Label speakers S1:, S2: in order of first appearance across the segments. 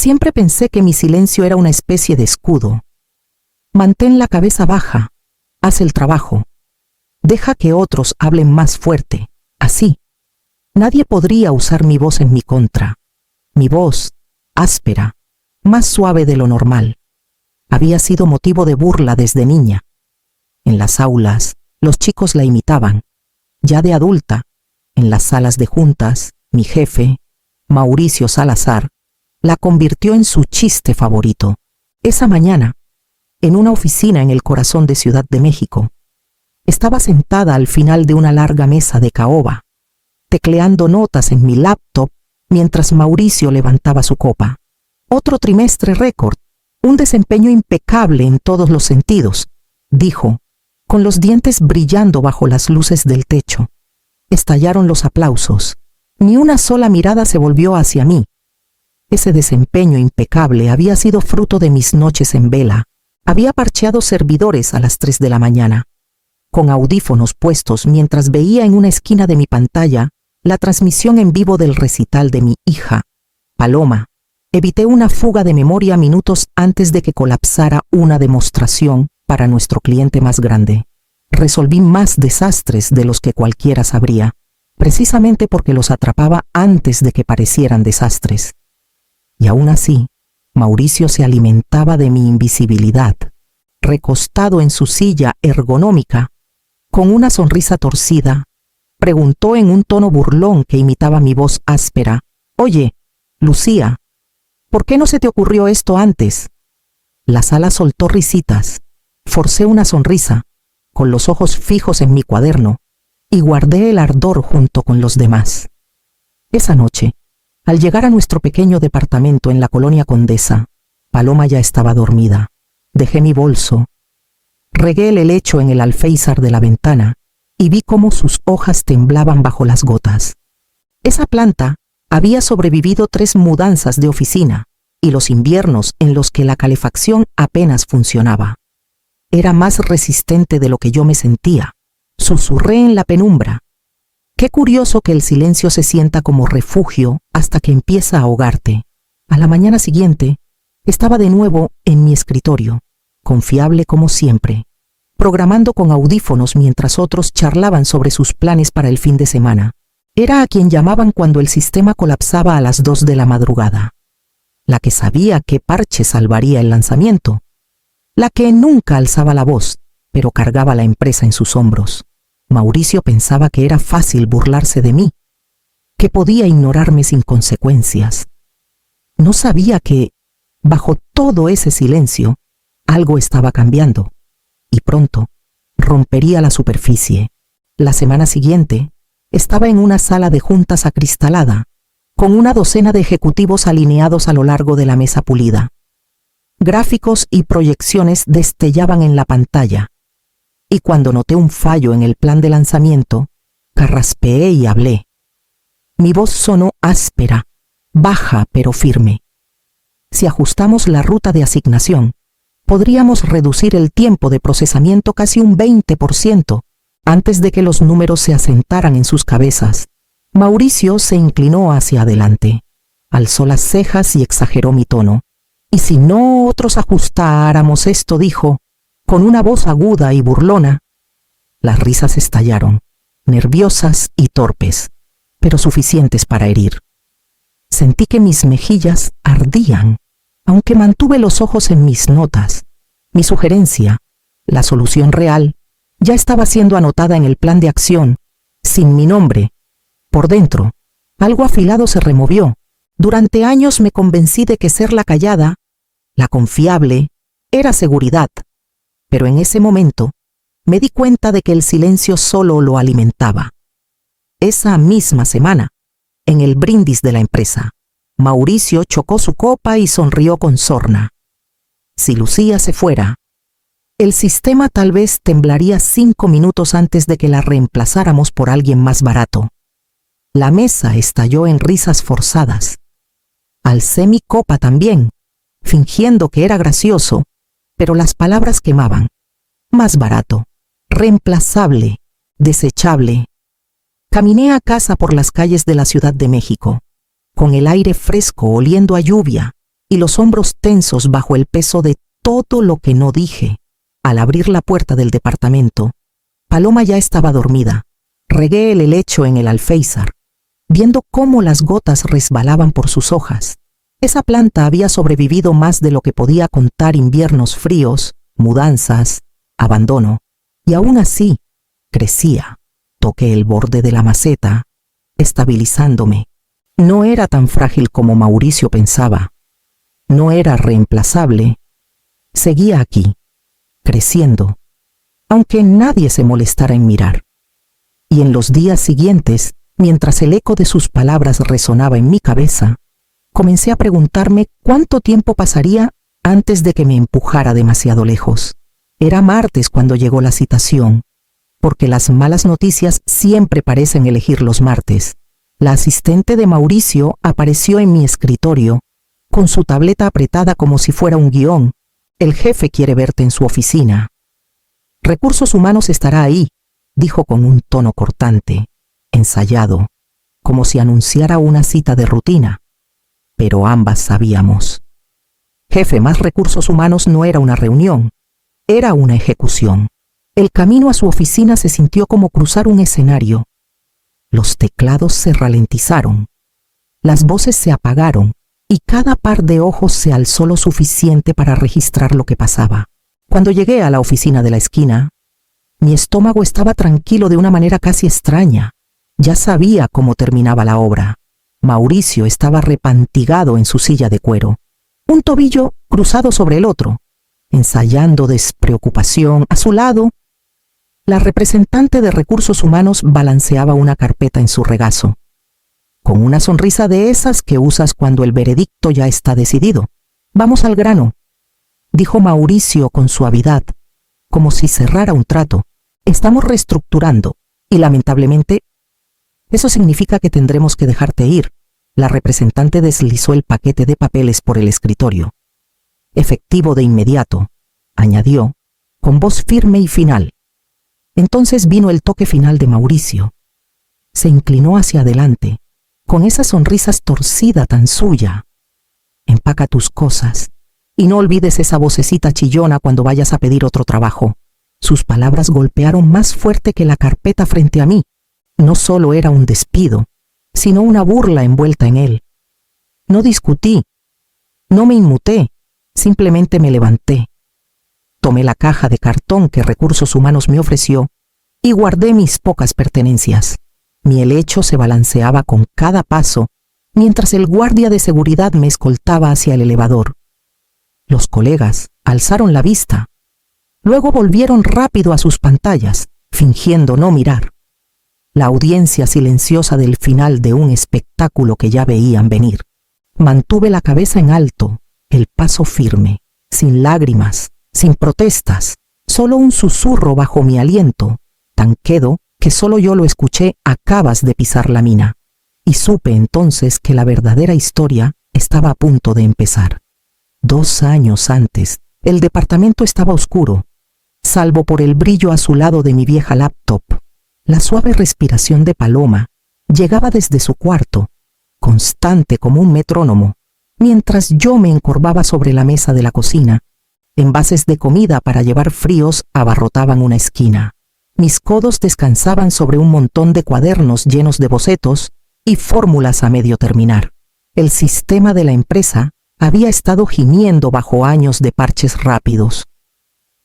S1: Siempre pensé que mi silencio era una especie de escudo. Mantén la cabeza baja, haz el trabajo. Deja que otros hablen más fuerte. Así, nadie podría usar mi voz en mi contra. Mi voz, áspera, más suave de lo normal, había sido motivo de burla desde niña. En las aulas, los chicos la imitaban. Ya de adulta, en las salas de juntas, mi jefe, Mauricio Salazar, la convirtió en su chiste favorito. Esa mañana, en una oficina en el corazón de Ciudad de México, estaba sentada al final de una larga mesa de caoba, tecleando notas en mi laptop mientras Mauricio levantaba su copa. Otro trimestre récord, un desempeño impecable en todos los sentidos, dijo, con los dientes brillando bajo las luces del techo. Estallaron los aplausos. Ni una sola mirada se volvió hacia mí. Ese desempeño impecable había sido fruto de mis noches en vela. Había parcheado servidores a las 3 de la mañana, con audífonos puestos mientras veía en una esquina de mi pantalla la transmisión en vivo del recital de mi hija, Paloma. Evité una fuga de memoria minutos antes de que colapsara una demostración para nuestro cliente más grande. Resolví más desastres de los que cualquiera sabría, precisamente porque los atrapaba antes de que parecieran desastres. Y aún así, Mauricio se alimentaba de mi invisibilidad, recostado en su silla ergonómica, con una sonrisa torcida, preguntó en un tono burlón que imitaba mi voz áspera: «Oye, Lucía, ¿por qué no se te ocurrió esto antes?» La sala soltó risitas. Forcé una sonrisa, con los ojos fijos en mi cuaderno, y guardé el ardor junto con los demás. Esa noche, al llegar a nuestro pequeño departamento en la colonia Condesa, Paloma ya estaba dormida. Dejé mi bolso, regué el helecho en el alféizar de la ventana y vi cómo sus hojas temblaban bajo las gotas. Esa planta había sobrevivido 3 mudanzas de oficina y los inviernos en los que la calefacción apenas funcionaba. Era más resistente de lo que yo me sentía. Susurré en la penumbra. Qué curioso que el silencio se sienta como refugio hasta que empieza a ahogarte. A la mañana siguiente, estaba de nuevo en mi escritorio, confiable como siempre, programando con audífonos mientras otros charlaban sobre sus planes para el fin de semana. Era a quien llamaban cuando el sistema colapsaba a las 2 de la madrugada. La que sabía qué parche salvaría el lanzamiento. La que nunca alzaba la voz, pero cargaba la empresa en sus hombros. Mauricio pensaba que era fácil burlarse de mí, que podía ignorarme sin consecuencias. No sabía que, bajo todo ese silencio, algo estaba cambiando, y pronto rompería la superficie. La semana siguiente, estaba en una sala de juntas acristalada, con una docena de ejecutivos alineados a lo largo de la mesa pulida. Gráficos y proyecciones destellaban en la pantalla, y cuando noté un fallo en el plan de lanzamiento, carraspeé y hablé. Mi voz sonó áspera, baja pero firme. Si ajustamos la ruta de asignación, podríamos reducir el tiempo de procesamiento casi un 20% antes de que los números se asentaran en sus cabezas. Mauricio se inclinó hacia adelante, alzó las cejas y exageró mi tono. «Y si nosotros ajustáramos esto», dijo, con una voz aguda y burlona. Las risas estallaron, nerviosas y torpes, pero suficientes para herir. Sentí que mis mejillas ardían, aunque mantuve los ojos en mis notas. Mi sugerencia, la solución real, ya estaba siendo anotada en el plan de acción, sin mi nombre. Por dentro, algo afilado se removió. Durante años me convencí de que ser la callada, la confiable, era seguridad, pero en ese momento me di cuenta de que el silencio solo lo alimentaba. Esa misma semana, en el brindis de la empresa, Mauricio chocó su copa y sonrió con sorna. Si Lucía se fuera, el sistema tal vez temblaría 5 minutos antes de que la reemplazáramos por alguien más barato. La mesa estalló en risas forzadas. Alcé mi copa también, fingiendo que era gracioso, pero las palabras quemaban. Más barato, reemplazable, desechable. Caminé a casa por las calles de la Ciudad de México, con el aire fresco oliendo a lluvia, y los hombros tensos bajo el peso de todo lo que no dije. Al abrir la puerta del departamento, Paloma ya estaba dormida. Regué el helecho en el alféizar, viendo cómo las gotas resbalaban por sus hojas. Esa planta había sobrevivido más de lo que podía contar inviernos fríos, mudanzas, abandono, y aún así crecía. Toqué el borde de la maceta, estabilizándome. No era tan frágil como Mauricio pensaba. No era reemplazable. Seguía aquí, creciendo, aunque nadie se molestara en mirar. Y en los días siguientes, mientras el eco de sus palabras resonaba en mi cabeza, comencé a preguntarme cuánto tiempo pasaría antes de que me empujara demasiado lejos. Era martes cuando llegó la citación, porque las malas noticias siempre parecen elegir los martes. La asistente de Mauricio apareció en mi escritorio, con su tableta apretada como si fuera un guión. El jefe quiere verte en su oficina. Recursos Humanos estará ahí, dijo con un tono cortante, ensayado, como si anunciara una cita de rutina. Pero ambas sabíamos. Jefe más Recursos Humanos no era una reunión, era una ejecución. El camino a su oficina se sintió como cruzar un escenario. Los teclados se ralentizaron, las voces se apagaron y cada par de ojos se alzó lo suficiente para registrar lo que pasaba. Cuando llegué a la oficina de la esquina, mi estómago estaba tranquilo de una manera casi extraña. Ya sabía cómo terminaba la obra. Mauricio estaba repantigado en su silla de cuero, un tobillo cruzado sobre el otro, ensayando despreocupación. A su lado, la representante de Recursos Humanos balanceaba una carpeta en su regazo, con una sonrisa de esas que usas cuando el veredicto ya está decidido. Vamos al grano, dijo Mauricio con suavidad, como si cerrara un trato. Estamos reestructurando y lamentablemente eso significa que tendremos que dejarte ir. La representante deslizó el paquete de papeles por el escritorio. Efectivo de inmediato, añadió, con voz firme y final. Entonces vino el toque final de Mauricio. Se inclinó hacia adelante, con esa sonrisa torcida tan suya. Empaca tus cosas y no olvides esa vocecita chillona cuando vayas a pedir otro trabajo. Sus palabras golpearon más fuerte que la carpeta frente a mí. No solo era un despido, sino una burla envuelta en él. No discutí, no me inmuté, simplemente me levanté. Tomé la caja de cartón que Recursos Humanos me ofreció y guardé mis pocas pertenencias. Mi helecho se balanceaba con cada paso, mientras el guardia de seguridad me escoltaba hacia el elevador. Los colegas alzaron la vista. Luego volvieron rápido a sus pantallas, fingiendo no mirar. La audiencia silenciosa del final de un espectáculo que ya veían venir. Mantuve la cabeza en alto, el paso firme, sin lágrimas, sin protestas, solo un susurro bajo mi aliento, tan quedo que solo yo lo escuché: acabas de pisar la mina. Y supe entonces que la verdadera historia estaba a punto de empezar. 2 años antes, el departamento estaba oscuro, salvo por el brillo azulado de mi vieja laptop. La suave respiración de Paloma llegaba desde su cuarto, constante como un metrónomo, mientras yo me encorvaba sobre la mesa de la cocina. Envases de comida para llevar fríos abarrotaban una esquina. Mis codos descansaban sobre un montón de cuadernos llenos de bocetos y fórmulas a medio terminar. El sistema de la empresa había estado gimiendo bajo años de parches rápidos,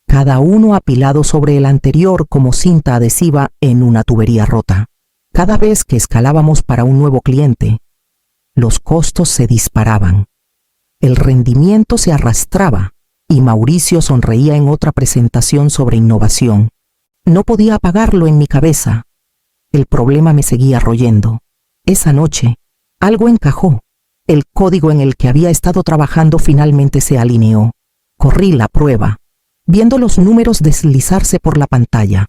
S1: cada uno apilado sobre el anterior como cinta adhesiva en una tubería rota. Cada vez que escalábamos para un nuevo cliente, los costos se disparaban. El rendimiento se arrastraba y Mauricio sonreía en otra presentación sobre innovación. No podía apagarlo en mi cabeza. El problema me seguía royendo. Esa noche, algo encajó. El código en el que había estado trabajando finalmente se alineó. Corrí la prueba, viendo los números deslizarse por la pantalla.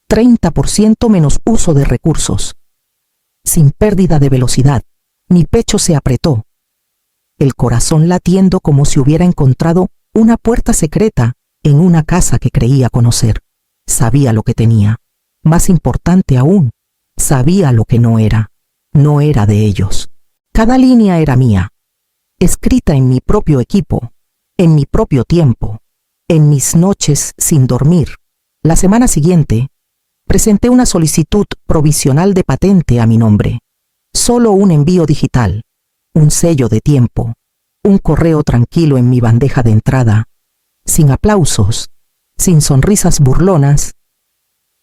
S1: 30% menos uso de recursos. Sin pérdida de velocidad, mi pecho se apretó. El corazón latiendo como si hubiera encontrado una puerta secreta en una casa que creía conocer. Sabía lo que tenía. Más importante aún, sabía lo que no era. No era de ellos. Cada línea era mía. escrita en mi propio equipo, en mi propio tiempo, en mis noches sin dormir. La semana siguiente, presenté una solicitud provisional de patente a mi nombre. Solo un envío digital, un sello de tiempo, un correo tranquilo en mi bandeja de entrada, sin aplausos, sin sonrisas burlonas,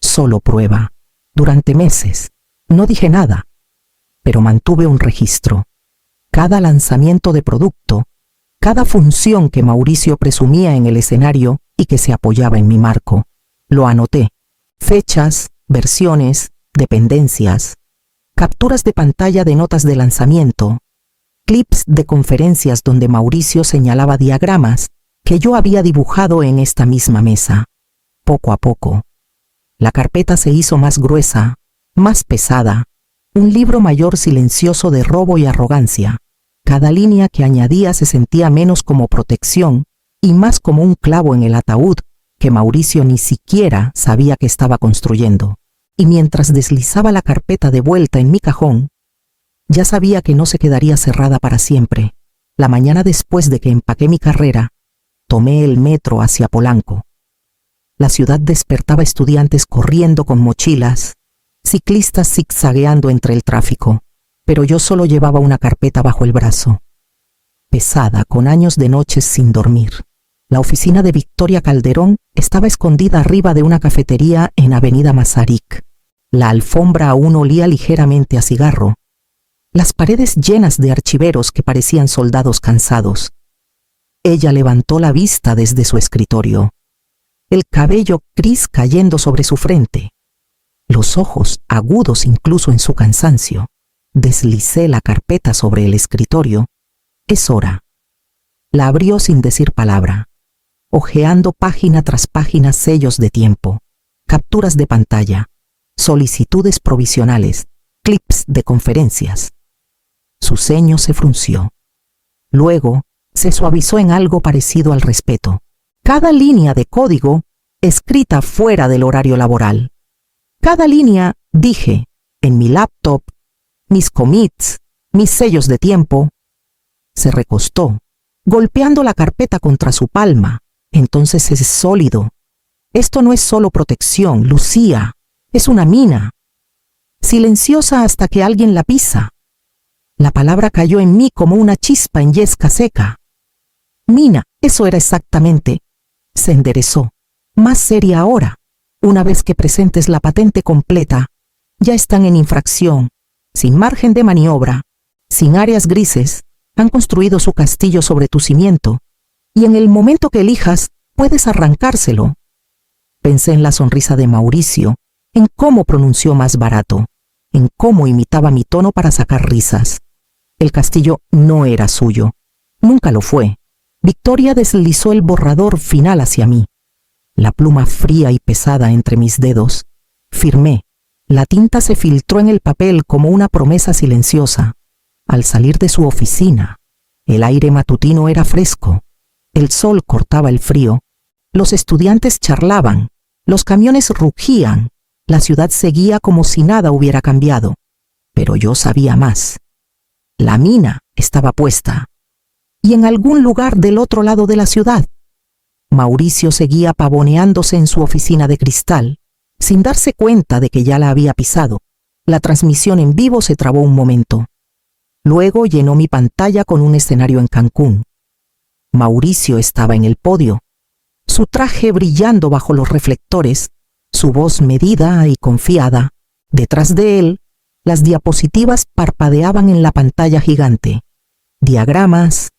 S1: solo prueba. Durante meses, no dije nada, pero mantuve un registro. Cada lanzamiento de producto, cada función que Mauricio presumía en el escenario y que se apoyaba en mi marco, lo anoté. Fechas, versiones, dependencias, capturas de pantalla de notas de lanzamiento, clips de conferencias donde Mauricio señalaba diagramas que yo había dibujado en esta misma mesa. Poco a poco, la carpeta se hizo más gruesa, más pesada, un libro mayor silencioso de robo y arrogancia. Cada línea que añadía se sentía menos como protección y más como un clavo en el ataúd que Mauricio ni siquiera sabía que estaba construyendo. Y mientras deslizaba la carpeta de vuelta en mi cajón, ya sabía que no se quedaría cerrada para siempre. La mañana después de que empaqué mi carrera, tomé el metro hacia Polanco. La ciudad despertaba estudiantes corriendo con mochilas, ciclistas zigzagueando entre el tráfico, pero yo solo llevaba una carpeta bajo el brazo, pesada, con años de noches sin dormir. La oficina de Victoria Calderón estaba escondida arriba de una cafetería en Avenida Masaryk. La alfombra aún olía ligeramente a cigarro, las paredes llenas de archiveros que parecían soldados cansados. Ella levantó la vista desde su escritorio, el cabello gris cayendo sobre su frente, los ojos agudos incluso en su cansancio. Deslicé la carpeta sobre el escritorio. Es hora. La abrió sin decir palabra, hojeando página tras página sellos de tiempo, capturas de pantalla, solicitudes provisionales, clips de conferencias. Su ceño se frunció. Luego, se suavizó en algo parecido al respeto. Cada línea de código escrita fuera del horario laboral. Cada línea, dije, en mi laptop, mis commits, mis sellos de tiempo. Se recostó, golpeando la carpeta contra su palma. Entonces es sólido. Esto no es solo protección, Lucía. Es una mina. Silenciosa hasta que alguien la pisa. La palabra cayó en mí como una chispa en yesca seca. Mina, eso era exactamente. Se enderezó. Más seria ahora. Una vez que presentes la patente completa, ya están en infracción, sin margen de maniobra, sin áreas grises, han construido su castillo sobre tu cimiento, y en el momento que elijas, puedes arrancárselo. Pensé en la sonrisa de Mauricio, en cómo pronunció más barato, en cómo imitaba mi tono para sacar risas. El castillo no era suyo, nunca lo fue. Victoria deslizó el borrador final hacia mí. La pluma fría y pesada entre mis dedos. Firmé. La tinta se filtró en el papel como una promesa silenciosa. Al salir de su oficina, el aire matutino era fresco. El sol cortaba el frío. Los estudiantes charlaban. Los camiones rugían. La ciudad seguía como si nada hubiera cambiado. Pero yo sabía más. La mina estaba puesta. Y en algún lugar del otro lado de la ciudad, Mauricio seguía pavoneándose en su oficina de cristal, sin darse cuenta de que ya la había pisado. La transmisión en vivo se trabó un momento. Luego llenó mi pantalla con un escenario en Cancún. Mauricio estaba en el podio, su traje brillando bajo los reflectores, su voz medida y confiada. Detrás de él, las diapositivas parpadeaban en la pantalla gigante. Diagramas,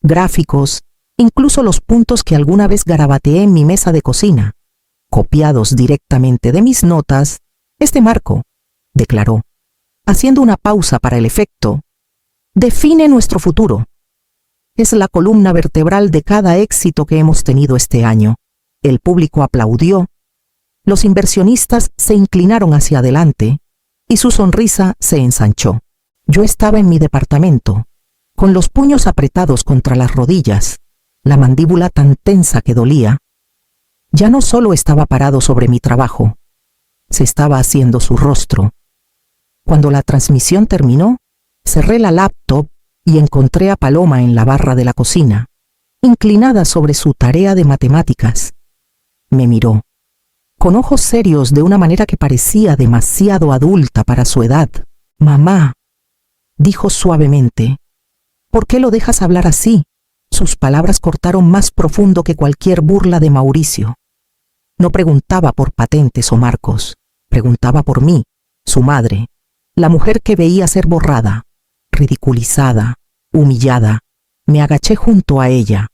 S1: gráficos, incluso los puntos que alguna vez garabateé en mi mesa de cocina, copiados directamente de mis notas. Este marco, declaró, haciendo una pausa para el efecto, define nuestro futuro. Es la columna vertebral de cada éxito que hemos tenido este año. El público aplaudió, los inversionistas se inclinaron hacia adelante y su sonrisa se ensanchó. Yo estaba en mi departamento, con los puños apretados contra las rodillas, la mandíbula tan tensa que dolía. Ya no solo estaba parado sobre mi trabajo, se estaba haciendo su rostro. Cuando la transmisión terminó, cerré la laptop y encontré a Paloma en la barra de la cocina, inclinada sobre su tarea de matemáticas. Me miró, con ojos serios de una manera que parecía demasiado adulta para su edad. «Mamá», dijo suavemente, «¿por qué lo dejas hablar así?» Sus palabras cortaron más profundo que cualquier burla de Mauricio. No preguntaba por Patentes o Marcos, preguntaba por mí, su madre, la mujer que veía ser borrada, ridiculizada, humillada. Me agaché junto a ella,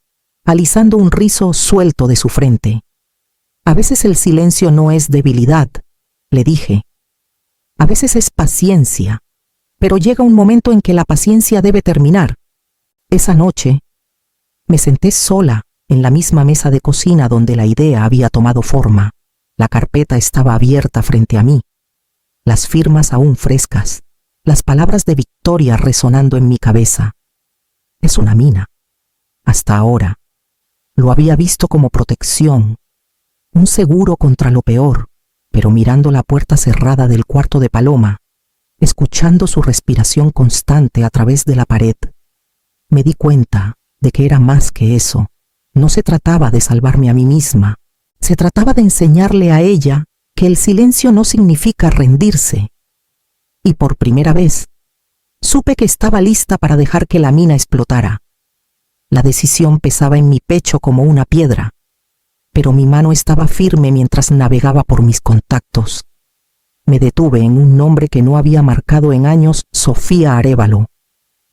S1: alisando un rizo suelto de su frente. «A veces el silencio no es debilidad», le dije. «A veces es paciencia, pero llega un momento en que la paciencia debe terminar». Esa noche, me senté sola en la misma mesa de cocina donde la idea había tomado forma. La carpeta estaba abierta frente a mí, las firmas aún frescas, las palabras de Victoria resonando en mi cabeza. Es una mina. Hasta ahora, lo había visto como protección, un seguro contra lo peor, pero mirando la puerta cerrada del cuarto de Paloma, escuchando su respiración constante a través de la pared, me di cuenta de que era más que eso. No se trataba de salvarme a mí misma, se trataba de enseñarle a ella que el silencio no significa rendirse. Y por primera vez, supe que estaba lista para dejar que la mina explotara. La decisión pesaba en mi pecho como una piedra, pero mi mano estaba firme mientras navegaba por mis contactos. Me detuve en un nombre que no había marcado en años: Sofía Arévalo,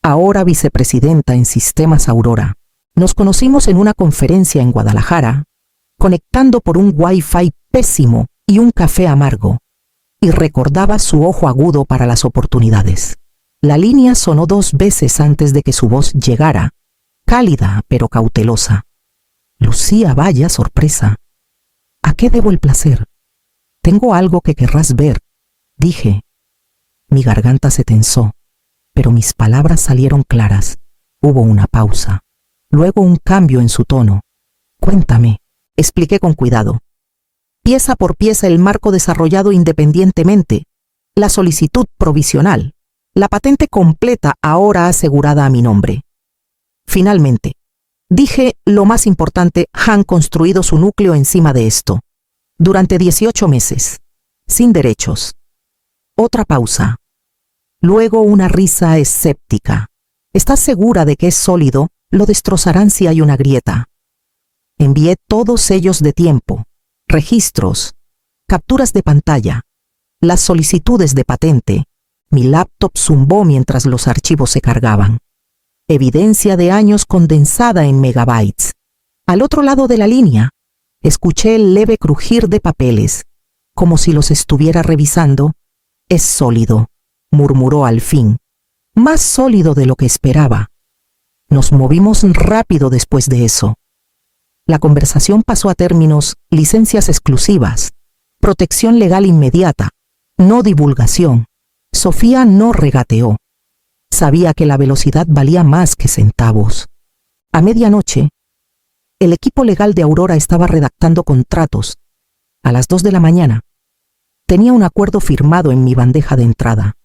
S1: ahora vicepresidenta en Sistemas Aurora. Nos conocimos en una conferencia en Guadalajara, conectando por un Wi-Fi pésimo y un café amargo, y recordaba su ojo agudo para las oportunidades. La línea sonó 2 veces antes de que su voz llegara, cálida pero cautelosa. «Lucía, vaya sorpresa. ¿A qué debo el placer? Tengo algo que querrás ver», dije. Mi garganta se tensó, pero mis palabras salieron claras. Hubo una pausa, luego un cambio en su tono. «Cuéntame», expliqué con cuidado. «Pieza por pieza el marco desarrollado independientemente, la solicitud provisional, la patente completa ahora asegurada a mi nombre. Finalmente, dije lo más importante, han construido su núcleo encima de esto. Durante 18 meses, sin derechos». Otra pausa. Luego una risa escéptica. «¿Estás segura de que es sólido? Lo destrozarán si hay una grieta». Envié todos sellos de tiempo, registros, capturas de pantalla, las solicitudes de patente. Mi laptop zumbó mientras los archivos se cargaban. Evidencia de años condensada en megabytes. Al otro lado de la línea, escuché el leve crujir de papeles, como si los estuviera revisando. «Es sólido», murmuró al fin. «Más sólido de lo que esperaba». Nos movimos rápido después de eso. La conversación pasó a términos: licencias exclusivas, protección legal inmediata, no divulgación. Sofía no regateó. Sabía que la velocidad valía más que centavos. A medianoche, el equipo legal de Aurora estaba redactando contratos. A las 2 de la mañana, tenía un acuerdo firmado en mi bandeja de entrada.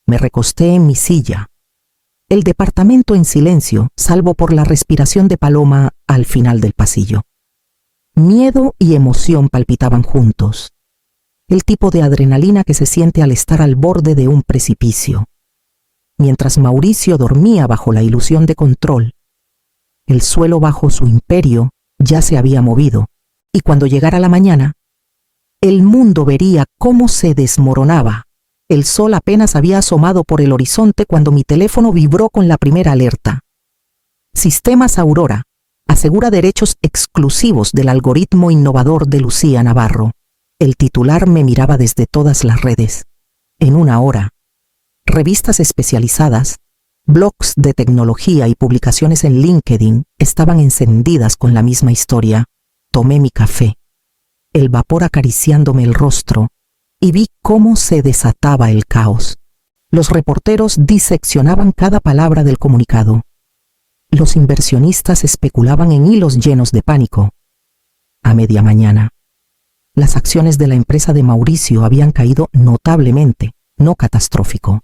S1: Me recosté en mi silla. El departamento en silencio, salvo por la respiración de Paloma al final del pasillo. Miedo y emoción palpitaban juntos. El tipo de adrenalina que se siente al estar al borde de un precipicio. Mientras Mauricio dormía bajo la ilusión de control, el suelo bajo su imperio ya se había movido, y cuando llegara la mañana, el mundo vería cómo se desmoronaba. El sol apenas había asomado por el horizonte cuando mi teléfono vibró con la primera alerta. Sistemas Aurora asegura derechos exclusivos del algoritmo innovador de Lucía Navarro. El titular me miraba desde todas las redes. En una hora, revistas especializadas, blogs de tecnología y publicaciones en LinkedIn estaban encendidas con la misma historia. Tomé mi café, el vapor acariciándome el rostro, y vi cómo se desataba el caos. Los reporteros diseccionaban cada palabra del comunicado. Los inversionistas especulaban en hilos llenos de pánico. A media mañana, las acciones de la empresa de Mauricio habían caído notablemente, no catastrófico,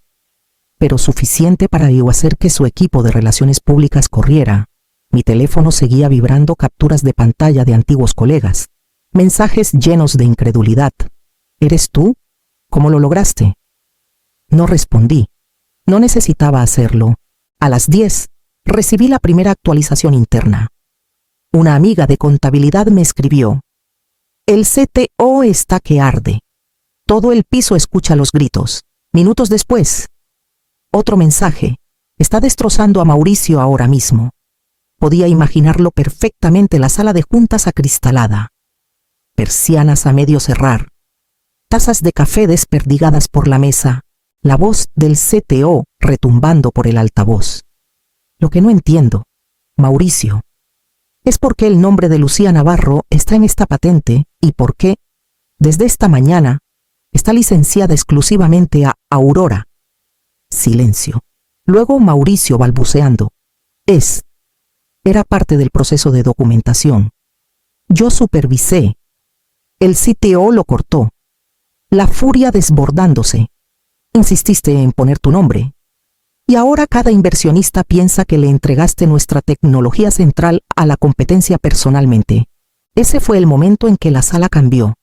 S1: pero suficiente para hacer que su equipo de relaciones públicas corriera. Mi teléfono seguía vibrando capturas de pantalla de antiguos colegas, mensajes llenos de incredulidad. ¿Eres tú? ¿Cómo lo lograste? No respondí. No necesitaba hacerlo. A las 10, recibí la primera actualización interna. Una amiga de contabilidad me escribió: el CTO está que arde. Todo el piso escucha los gritos. Minutos después, otro mensaje: está destrozando a Mauricio ahora mismo. Podía imaginarlo perfectamente, la sala de juntas acristalada. Persianas a medio cerrar. Tazas de café desperdigadas por la mesa. La voz del CTO retumbando por el altavoz. Lo que no entiendo, Mauricio, es por qué el nombre de Lucía Navarro está en esta patente y por qué, desde esta mañana, está licenciada exclusivamente a Aurora. Silencio. Luego Mauricio balbuceando: Era parte del proceso de documentación. Yo supervisé. El CTO lo cortó. La furia desbordándose. Insististe en poner tu nombre. Y ahora cada inversionista piensa que le entregaste nuestra tecnología central a la competencia personalmente. Ese fue el momento en que la sala cambió.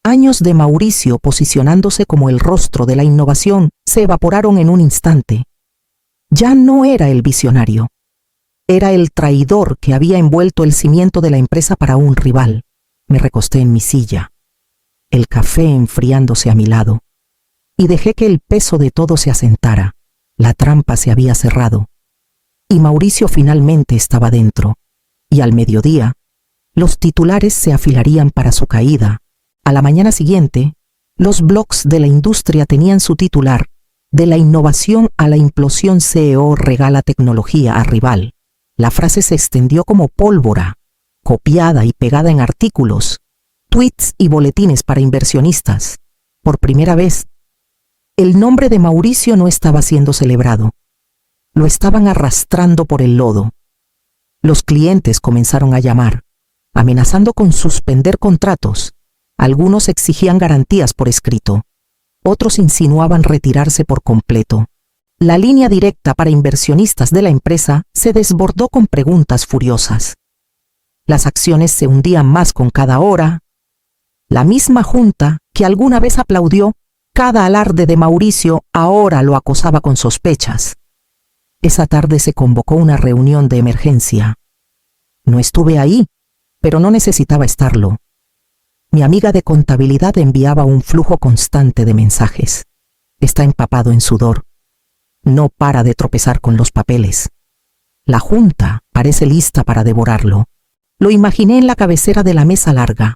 S1: Años de Mauricio posicionándose como el rostro de la innovación se evaporaron en un instante. Ya no era el visionario. Era el traidor que había envuelto el cimiento de la empresa para un rival. Me recosté en mi silla, el café enfriándose a mi lado, y dejé que el peso de todo se asentara. La trampa se había cerrado, y Mauricio finalmente estaba dentro, y al mediodía, los titulares se afilarían para su caída. A la mañana siguiente, los blogs de la industria tenían su titular: de la innovación a la implosión, CEO regala tecnología a rival. La frase se extendió como pólvora, copiada y pegada en artículos, tweets y boletines para inversionistas. Por primera vez, el nombre de Mauricio no estaba siendo celebrado. Lo estaban arrastrando por el lodo. Los clientes comenzaron a llamar, amenazando con suspender contratos. Algunos exigían garantías por escrito. Otros insinuaban retirarse por completo. La línea directa para inversionistas de la empresa se desbordó con preguntas furiosas. Las acciones se hundían más con cada hora. La misma junta que alguna vez aplaudió cada alarde de Mauricio ahora lo acosaba con sospechas. Esa tarde se convocó una reunión de emergencia. No estuve ahí, pero no necesitaba estarlo. Mi amiga de contabilidad enviaba un flujo constante de mensajes. Está empapado en sudor. No para de tropezar con los papeles. La junta parece lista para devorarlo. Lo imaginé en la cabecera de la mesa larga,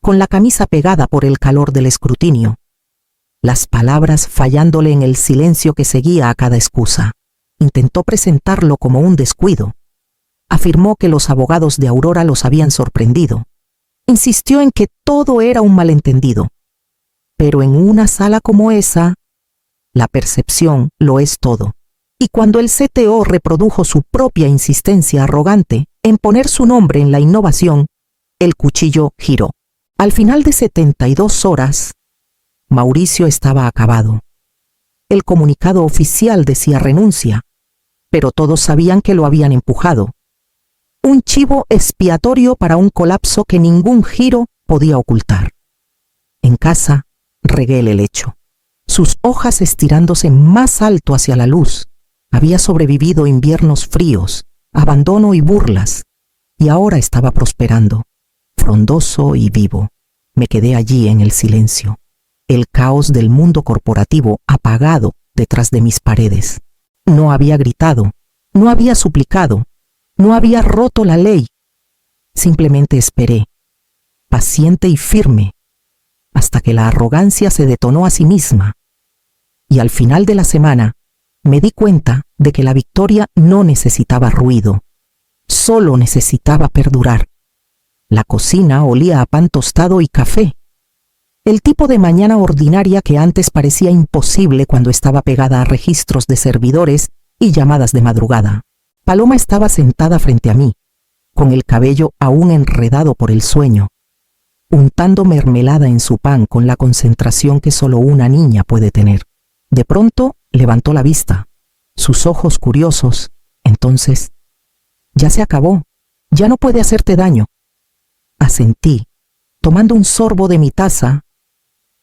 S1: con la camisa pegada por el calor del escrutinio, las palabras fallándole en el silencio que seguía a cada excusa. Intentó presentarlo como un descuido. Afirmó que los abogados de Aurora los habían sorprendido. Insistió en que todo era un malentendido. Pero en una sala como esa, la percepción lo es todo. Y cuando el CTO reprodujo su propia insistencia arrogante en poner su nombre en la innovación, el cuchillo giró. Al final de 72 horas, Mauricio estaba acabado. El comunicado oficial decía renuncia, pero todos sabían que lo habían empujado. Un chivo expiatorio para un colapso que ningún giro podía ocultar. En casa, regué el helecho. Sus hojas estirándose más alto hacia la luz. Había sobrevivido inviernos fríos, abandono y burlas, y ahora estaba prosperando, frondoso y vivo. Me quedé allí en el silencio, el caos del mundo corporativo apagado detrás de mis paredes. No había gritado, no había suplicado, no había roto la ley. Simplemente esperé, paciente y firme, hasta que la arrogancia se detonó a sí misma. Y al final de la semana, me di cuenta de que la victoria no necesitaba ruido, solo necesitaba perdurar. La cocina olía a pan tostado y café. El tipo de mañana ordinaria que antes parecía imposible cuando estaba pegada a registros de servidores y llamadas de madrugada. Paloma estaba sentada frente a mí, con el cabello aún enredado por el sueño, untando mermelada en su pan con la concentración que solo una niña puede tener. De pronto, Levantó la vista, sus ojos curiosos. Entonces, ya se acabó, ya no puede hacerte daño. Asentí, tomando un sorbo de mi taza.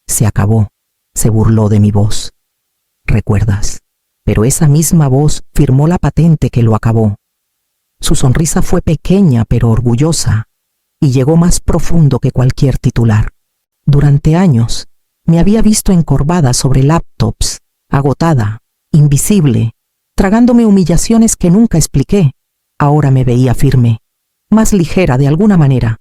S1: Se acabó, se burló de mi voz. ¿Recuerdas? Pero esa misma voz firmó la patente que lo acabó. Su sonrisa fue pequeña pero orgullosa y llegó más profundo que cualquier titular. Durante años me había visto encorvada sobre laptops, agotada, invisible, tragándome humillaciones que nunca expliqué. Ahora me veía firme, más ligera de alguna manera.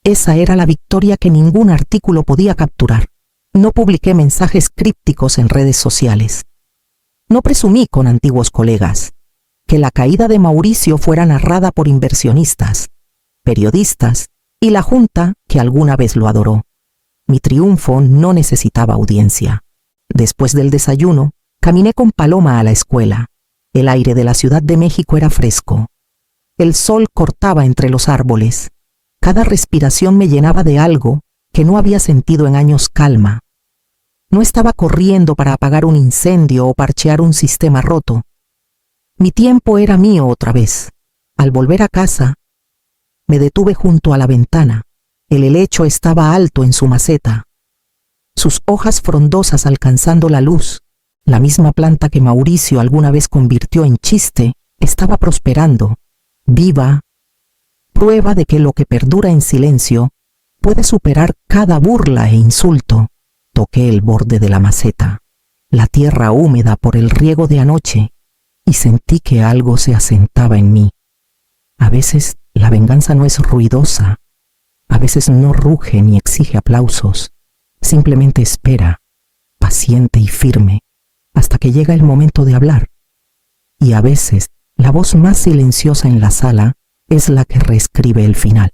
S1: Esa era la victoria que ningún artículo podía capturar. No publiqué mensajes crípticos en redes sociales. No presumí con antiguos colegas que la caída de Mauricio fuera narrada por inversionistas, periodistas y la junta que alguna vez lo adoró. Mi triunfo no necesitaba audiencia. Después del desayuno, caminé con Paloma a la escuela. El aire de la Ciudad de México era fresco. El sol cortaba entre los árboles. Cada respiración me llenaba de algo que no había sentido en años. Calma. No estaba corriendo para apagar un incendio o parchear un sistema roto. Mi tiempo era mío otra vez. Al volver a casa, me detuve junto a la ventana. El helecho estaba alto en su maceta, sus hojas frondosas alcanzando la luz. La misma planta que Mauricio alguna vez convirtió en chiste estaba prosperando, viva, prueba de que lo que perdura en silencio puede superar cada burla e insulto. Toqué el borde de la maceta, la tierra húmeda por el riego de anoche, y sentí que algo se asentaba en mí. A veces la venganza no es ruidosa, a veces no ruge ni exige aplausos, simplemente espera, paciente y firme, hasta que llega el momento de hablar. Y a veces la voz más silenciosa en la sala es la que reescribe el final.